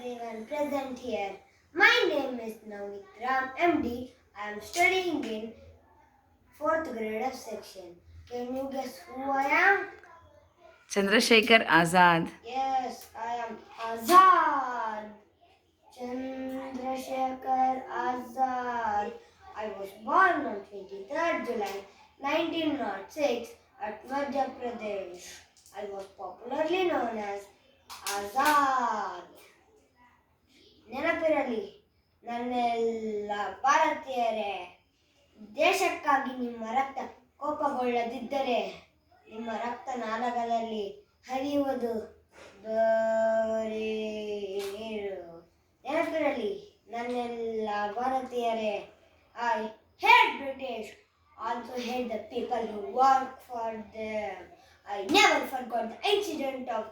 everyone present here. My name is Navneet Ram MD. I am studying in 4th grade of section. Can you guess who I am? Chandrasekhar Azad. Yes, I am Azad. Chandrasekhar Azad. I was born on 23rd July 1906 at Madhya Pradesh. I was popularly known as Azad. ನೆನಪಿರಲಿ ನನ್ನೆಲ್ಲ ಭಾರತೀಯರೇ, ದೇಶಕ್ಕಾಗಿ ನಿಮ್ಮ ರಕ್ತ ಕೋಪಗೊಳ್ಳದಿದ್ದರೆ ನಿಮ್ಮ ರಕ್ತ ನಾಳಗಳಲ್ಲಿ ಹರಿಯುವುದು ಬರೀ ನೀರು. ನೆನಪಿರಲಿ ನನ್ನೆಲ್ಲ ಭಾರತೀಯರೇ, I hate British, also hate the people who work for them. I never forgot the incident of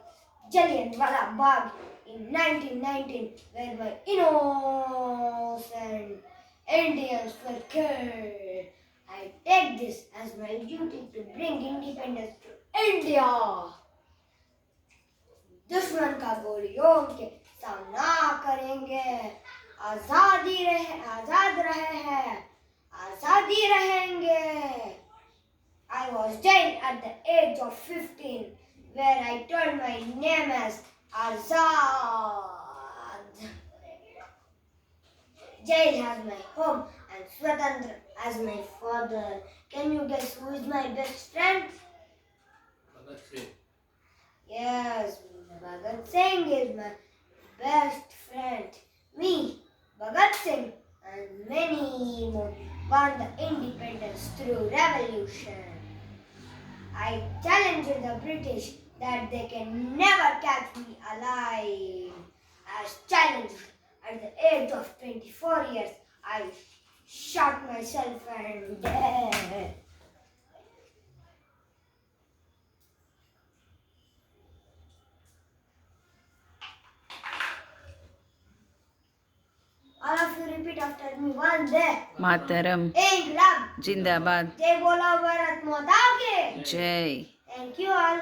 Jallianwala Bagh in 1919 where my innocent Indians were killed. I take this as my duty to bring independence to India. दुश्मन का गोलियों के सामना करेंगे, आजाद रहे हैं, आजादी रहेंगे. I was jailed at the age of 15 where I told my name as Azad. Jail has my home and Swatantra as my father. Can you guess who is my best friend? Bhagat Singh. Yes, Bhagat Singh is my best friend. Me, Bhagat Singh and many more won the independence through revolution. I challenged the British that they can never catch me alive. As challenged at the age of 24 years, I shot myself and died. All of you repeat after me. Vande Mataram. Inqilab. Jindabad. Jai Bolo Bharat Mata ki. Jai. Thank you all.